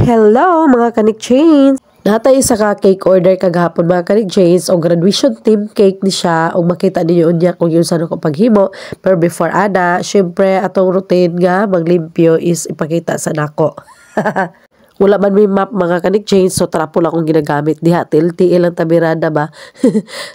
Hello mga kanik chains! Natay isa ka cake order kagahapon mga kanik chains o graduation team cake ni siya o makita ninyo unya kung yun saan ako paghimo. Pero before ana, syempre atong routine nga maglimpyo is ipakita sa nako. Wala man may map mga kanik chains, so trapo lang akong ginagamit diha til lang tabirada ba.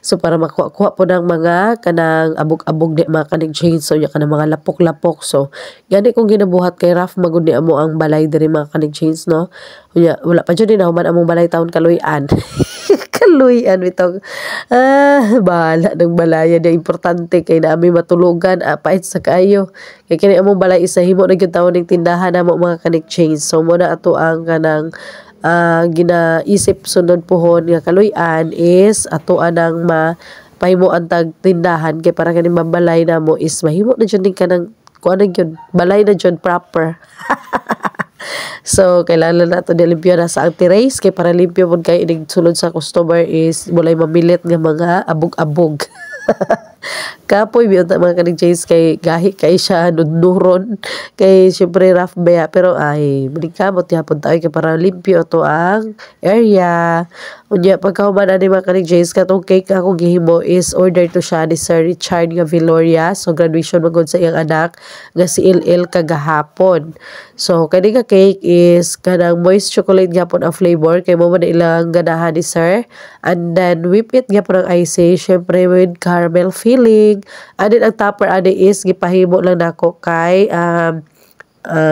So para makuha po ng mga kanang abog-abog di mga kanik chains, so ya kanang mga lapok-lapok. So gani kong ginabuhat kay Raf magud ni amo ang balay diri mga kanik chains no. Wala pa jud na human among balay taon kaluyan. Kaluyan bitong bahala ng balaya na importante kay naami matulugan pait sa kaayo kay kini among balay isa himo na gyud taon ning tindahan namo mga kanik chains. So mo na ato ang kanang ginaisip sunod pohon nga kaluyan is ato anang pahimo ang tag tindahan kay para kani mabalay namo is mahimo na jud ning kanang kuan gyud balay na jud proper. So, kailangan na ito nilimpyo na sa anti-race kay para limpyo po kayo inig sulod sa customer is mulay mamilit nga mga abog-abog. Kapoy biyon ta mga kanig chains kay gahi kay siya nudnuron kay syempre rough baya pero ay manikamot yapon tayo kay para limpyo to ang area. Unya pagkahuman ani mga kanig chains katong cake ako gihimo is order to siya ni Sir Richard nga Viloria, so graduation magod sa iyang anak nga si Il kagahapon. So kani nga cake is kanang moist chocolate gyapon ang flavor kay mo man ilang ganahan ni Sir, and then whip it gyapon ang icing syempre with caramel filling. Adin ang topper ade is gipahimo lang nako kay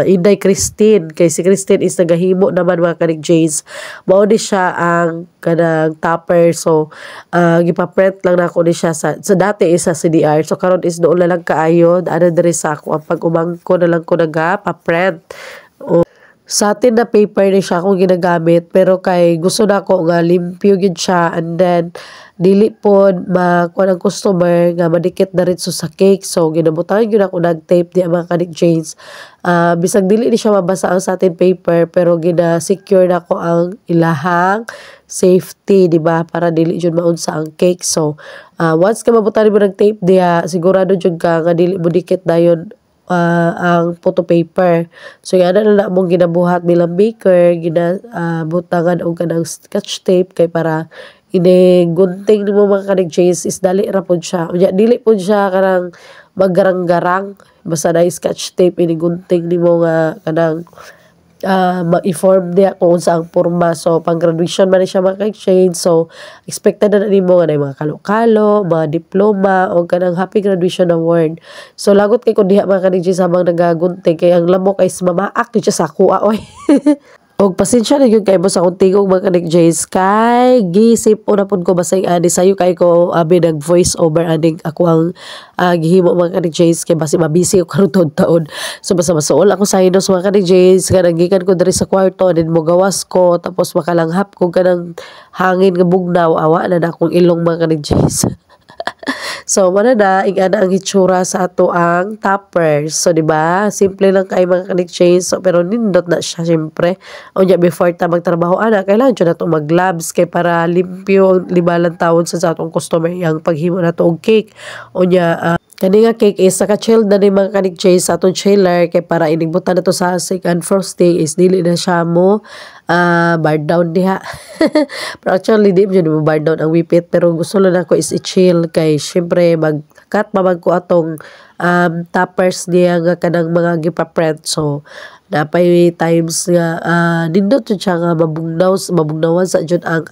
Inday Christine kay si Christine is nagahimo naman mga kanig Jays. Mao ni siya ang kanang topper, so gipaprint lang nako ni siya sa dati is sa CDR, so karon is doon lang kaayo ana diri sa ako ang pag-umangko na lang ko naga-print. Sa atin na paper ni siya akong ginagamit pero kay gusto na ko nga limpyo gid siya, and then dili pod makuha ng customer nga madikit na rin sa cake, so ginabutangan yun ako nag-tape di mga kanik James. Bisag dili ni siya mabasa ang satin paper pero gina-secure na ko ang ilahang safety, di ba, para dili jud maunsa ang cake. So once ka mabutan mo ng tape diha, sigurado jud ka nga dili mo dikit dayon ang photo paper. So yan na mong ginabuhat bilang baker, ginabutangan og kanang scotch tape kay para gunting nimo mga kanig Jays is dali ra pud siya. Unya dili pud siya kanang maggarang-garang, basta na scotch tape gunting nimo nga kanang ma-inform niya kung saan porma. So pang graduation man siya mga ka-exchange, so expected na nimo nga na mga kalo-kalo, mga diploma o kanang happy graduation award. So lagot kay kun diha mga kanigji habang nagagunting kay ang lamok ay mamaak siya sa kuha oy. Og pasensya na yun kay mo sa akong tingog mga kanig Jays kay gisip una pud ko basay ani sayo kay ko abi nag voice over aning ako ang gihimo mga kanig Jays kay basi mabisi ko karon taon. So basta masuol ako sa hinos mga kanig Jays kanang gikan ko diri sa kwarto din mo gawas ko tapos makalanghap ko kanang hangin nga bugnaw awa na akong ilong mga kanig Jays. So mana na ingana ang hitsura sa ato ang toppers. So di ba simple lang kay mga kanig Jays, so pero nindot na siya syempre. Unya before ta magtrabaho ana kailangan jud nato mag-gloves kay para limpyo libalan tawon sa atong customer yang paghimo nato og cake. Unya kani nga cake is naka-chilled na ni mga kanig Jays sa atong chiller kay para inigbutan nato sa second frosting is dili na siya mo bar down diha. Pero actually di mo bar down ang whippet pero gusto lang ako is i-chill kay syempre mag-cut mamag ko atong toppers niya nga kanang mga gipa-print. So napay times nga nindot jud siya nga mabugnawan sa jud ang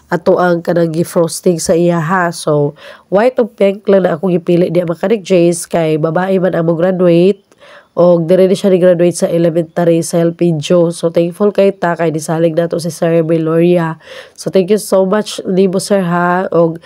ato ang kanang gi-frosting sa iya ha. So white o pink lang na ako gipili diya mga kanig Jays kay babae man ang mo graduate o dire siya ni graduate sa elementary sa LP Joe. So thankful kay ta kay nisalig nato si Sir Viloria. So thank you so much nimo sir ha. Og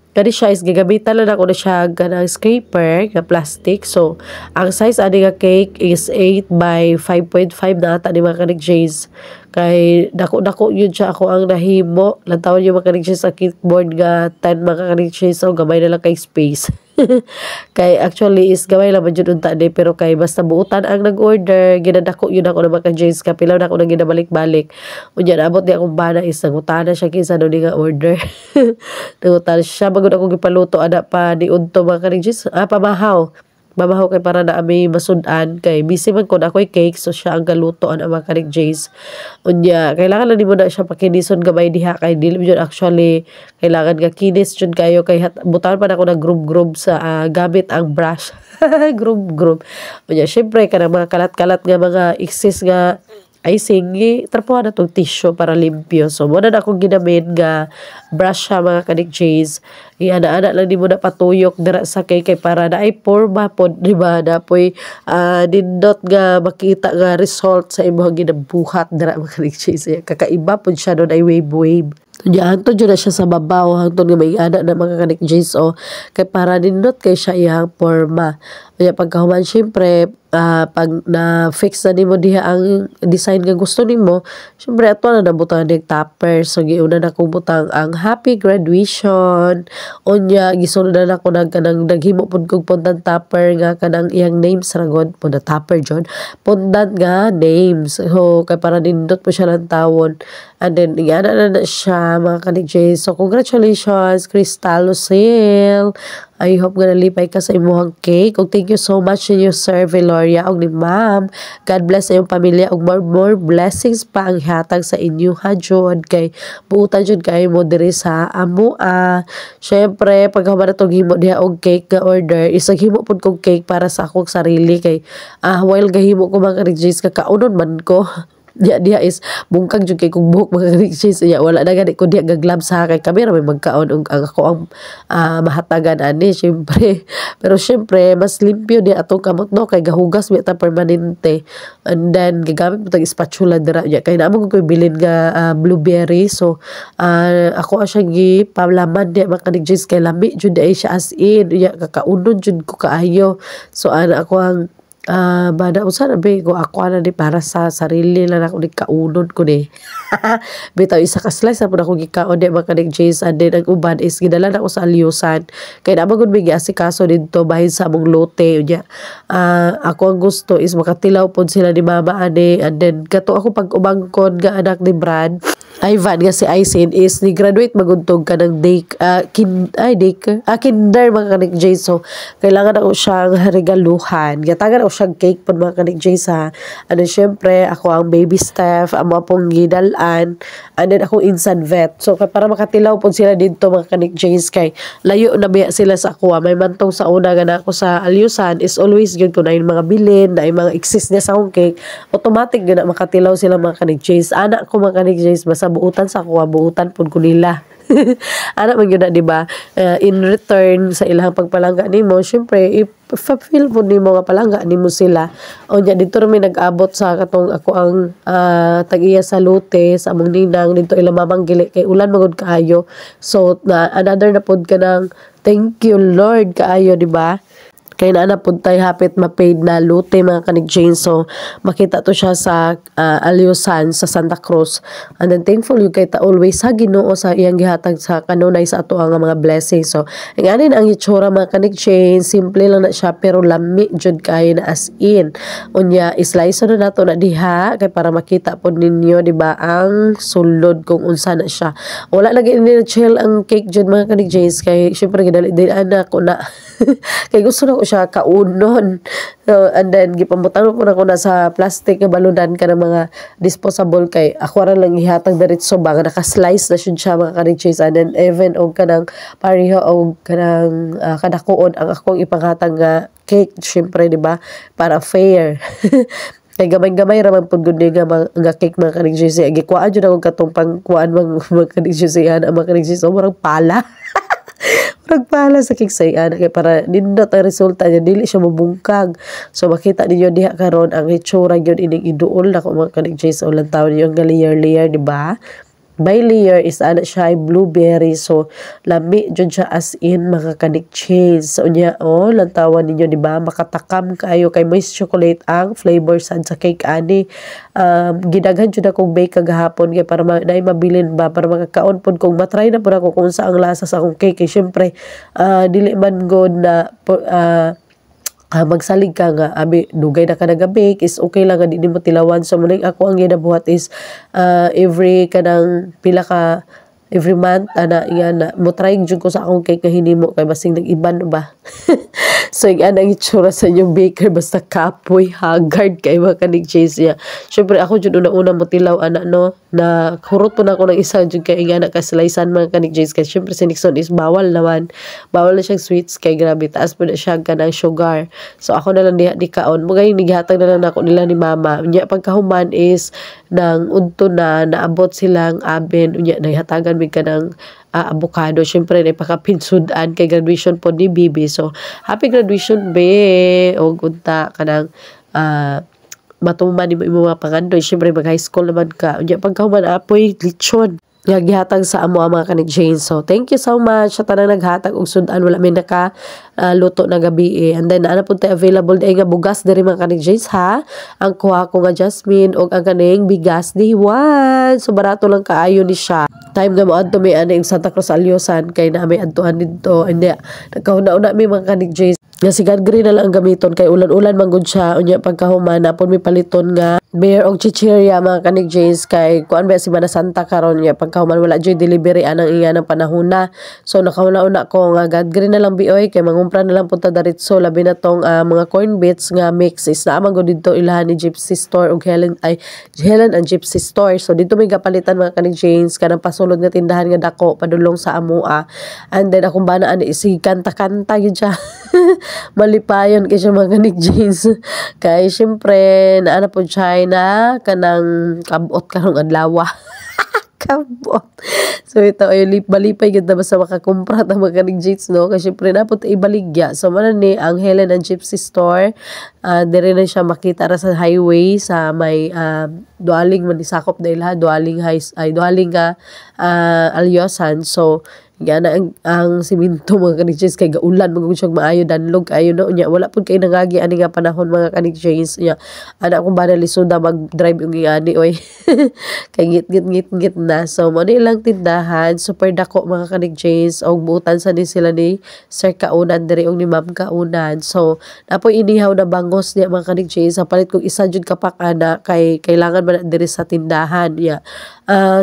kani siya is gagamitan lang ako na siya ganang scraper nga plastic. So ang size ani nga cake is 8 by 5.5 na ata ni mga kanig Jays. Kay dako yun siya ako ang nahimo. Lantawon yung mga kanig Jays sa kickboard nga 10 mga kanig Jays. So gamay na lang kay space. Kay actually is gamay lang man jud unta de pero kay basta buutan ang nag-order ginadako yun ako na mga Jays kapilaw na ako nang ginabalik-balik. Unya naabot di akong bana is nangutana siya kinsa do nga order. Nangutana siya bagud ako gipaluto ana pa ni udto mga kanig Jays pamahaw. Mabaho kay para na may masudan kay busy man kun ako'y cake so siya ang galutoan ang mga kanig Jays. Unya kailangan lang nimo na siya pakinison gamay diha kay dili jud actually kailangan ka kinis jud kayo kay butawan pa na ako ng group sa gamit ang brush. Group. Unya syempre kanang mga kalat-kalat nga mga excess nga icing trapuhan na tong tissue para limpyo. So muna na akong ginamit nga brush siya mga kanig Jays. Ana-ana lang di mo na patuyok dira sa kay para na ay porma pod di ba na poy nindot nga makita nga result sa imong ginabuhat dira mga kanig Jays. Kakaiba pod siya nun ay wave. Hangtod yun na siya sa babaw hangtod nga may ana na mga kanig Jays o kay para nindot kay siya iyang porma. Kaya pagkahuman syempre pag na-fix na nimo diha ang design nga gusto nimo, syempre ato na nabutang ng topper. So giuna na kong butang ang happy graduation. Unya gisunod na ako kanang naghimo pud kog pundan topper nga kanang iyang names ragod pud na topper John. Pundan nga names. So kay para nindot po siya lang tawon. And then ingana na siya mga kanig Jays. So congratulations Crystal Lucille. I hope nga nalipay ka sa imuhang cake. Thank you so much ninyo Sir Veloria og ni Ma'am. God bless sa iyong pamilya og more blessings pa ang hatag sa inyo ha jud kay buutan jud kayo mo diri sa amo. Syempre pag humana tong himo diha og cake nga order, isang himo pud kog cake para sa akong sarili kay while gahimo ko mga Jays kakaunon man ko. Diya is bungkag jud kay kung buhok mga Jays wala na gani ko diya gaglab sa kay kami ra may magkaon og ako ang mahatagan ani syempre pero syempre mas limpyo di atong kamot no kay gahugas mi ta permanente and then gagamit mo tag spatula dira kay naamo ko bilin nga blueberry so ako siya gi palaman di mga Jays kay lami jud ay siya as in kakaunon jud ko kaayo so ako ang bada usa na be ko ako na di para sa sarili lang ako di kaunon ko ni bitaw isa ka slice na po ako gikaon di mga kanig Jays and then ang uban is gidala na ako sa Aliusan kay naman gud may giasikaso dito bahin sa among lote unya ako ang gusto is makatilaw pod sila ni mama ani and then kato ako pag umangkon nga anak ni Brad Ivan nga si Aisin is ni graduate maguntog ka ng kinder mga kanig Jays so kailangan ako siyang regaluhan gatagan ako siyang cake pod mga kanig Jays ha and then syempre ako ang baby Steph amo pong gidalan and then ako instant vet so para makatilaw pod sila dito mga kanig Jays kay layo na biya sila sa ako may mantong sa una nga na ako sa Aliusan is always yun ko na yung mga bilin na yung mga exist niya sa akong cake automatic gana makatilaw sila mga kanig Jays anak ko mga kanig Jays basta buutan sa ako buutan pod ko nila anak man yun na diba in return sa ilang pagpalangga nimo syempre i-fulfill po nimo nga palangga nimo sila o nya dito rin nag-abot sa katong ako ang tag-iya sa lote sa among ninang dito ilang mamanggili kay ulan magud kaayo so another na pod ka ng thank you Lord kaayo diba kay na pud tay hapit ma-paid na lote mga kanig Jays so makita to siya sa Aliusan sa Santa Cruz and then thankful you kay ta always sa Ginoo sa iyang gihatag sa kanunay sa ato ang mga blessings so nganin ang itsura mga kanig Jays simple lang na siya pero lami jud kay na as in unya slice na nato na diha kay para makita pod ninyo diba ang sulod kung unsa na siya wala lagi ni chill ang cake jud mga kanig Jays kay syempre gidali din anak ko na kay gusto na ko siya kaunon so, and then gipamutang po na ko na sa plastic nga balunan ka ng mga disposable kay ako ra lang ihatag diretso ba nga naka-slice na siya mga kanig Jays and then even og kanang pareho og kanang kadakuon ang akong ipanghatag nga cake syempre di ba para fair kay gamay-gamay ra man pud gud nga cake mga kanig Jays gikuan jud ako katong pangkuan mga kanig Jays ang mga kanig Jays murag pala nagpala sa kiksayan kay para nindot ang resulta niya dili siya mabungkag so makita ninyo diha karon ang itsura gyud ining iduol na ko mga kanig Jays o lantaw niyo ang layer di ba by layer is ana siya blueberry so lami jud siya as in mga kanig Jays so nya lantawan ninyo di ba makatakam kayo kay moist chocolate ang flavor sad sa cake ani gidaghan jud akong bake kagahapon kay para naay mabilin ba para makakaon pod kung matry na pud ako kung sa ang lasa sa akong cake kay syempre dili man god na magsalig ka nga abi dugay na ka nagabake is okay lang nga di mo tilawan so muling ako ang ginabuhat is every kanang pila ka every month ana nga na mo try jud ko sa akong cake nga hinimo kay basing nag-iban ba. So ang itsura sa inyong baker basta kapoy haggard kay makanig cheese niya. Syempre ako jud una-una mo tilaw ana no na kurot po na ako ng isa jud kay nga na kasalaysan mga kanig cheese kay syempre si Nixon is bawal naman. Bawal na siyang sweets kay grabe taas po na siya kanang sugar. So ako na lang diha di kaon. Mugay nigihatag na lang ako nila ni mama. Unya pagkahuman is nang udto na naabot silang aben unya nahatagan mi kanang avocado. Syempre na ipakapinsudan kay graduation po ni Bibi. So, happy graduation, be. O, gunta ka ng matuman ni mo mga pangandoy. Syempre, mag-high school naman ka. Unya, pagkahuman, apoy, lechon. Gihatag sa amo ang mga kanig Jane. So, thank you so much sa tanang naghatag og sudan. Wala may naka luto na gabi And then, ano po tayo available dahil nga bugas dari mga kanig Jane ha. Ang kuha ko nga Jasmine o ang kaning bigas di one. So, barato lang kaayo ni siya. Time nga mo adto may aning Santa Cruz Alyosan kay na may adtuan dito. Hindi, nagkauna-una may mga kanig Jane. Nga si God Green na lang ang gamiton kay ulan-ulan manggod siya. Unya pagkahuman napon may paliton nga beer og chichirya mga kanig Jays kay kuan ba si Mana Santa karon nga pagkahuman wala joy delivery anang iya ng panahon na. So nakauna-una ko nga God Green na lang bioy kay mangumpra na lang punta diretso labi na tong mga corn bits nga mix is na man dito ilahan ni Gypsy Store og Helen and Gypsy Store. So dito may gapalitan mga kanig Jays kanang pasulod nga tindahan nga dako padulong sa amua. And then akong banaan si kanta-kanta gyud siya. Malipayon kay siya mga kanig Jays kay syempre naana po siya na kanang kabot karong adlaw kabot. So ito ay balipay gid na basta makakumpra ta mga kanig Jays no kasi syempre na po ibaligya. So man ni ang Helen and Gypsy Store dire na siya makita ra sa highway sa may dualing manisakop dahil ha dualing Alyosan. So gana ang siminto mga kanig Jays kay gaulan magud siya maayo danlog ayo no nya wala pud kay nangagi ani nga panahon mga kanig Jays nya ana kong bana lisuda mag-drive yung ani oy kay git na. So mo ni lang tindahan super dako mga kanig Jays og buutan sa ni sila ni Sir Kaunan diri og ni Ma'am Kaunan. So napoy inihaw na bangos niya mga kanig Jays sa palit kog isa jud kapak ana kay kailangan man diri sa tindahan ya.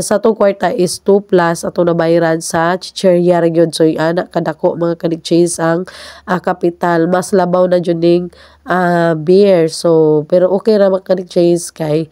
Sa tong kwarta is 2 plus ato na bayaran sa chichirya ra gyud. So anak kadako mga kanig Jays ang kapital mas labaw na jud ning beer. So pero okay ra mga kanig Jays kay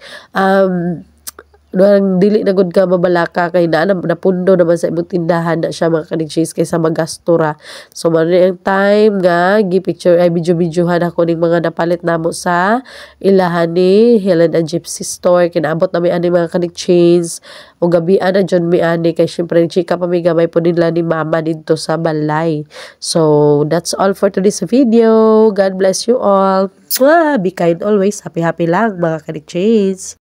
dili na gud ka mabalaka kay napundo naman sa imong tindahan na siya mga kanig Jays kaysa magastura. So man ang time nga gi-picture ay video-videohan ako ning mga napalit namo sa ilahan ni Helen and Gypsy Store. Kinaabot na may ani mga kanig Jays o gabi na John mi ani kay syempre chika pa may gamay po nila ni mama dito sa balay. So that's all for today's video. God bless you all. Be kind always. Happy lang mga kanig Jays.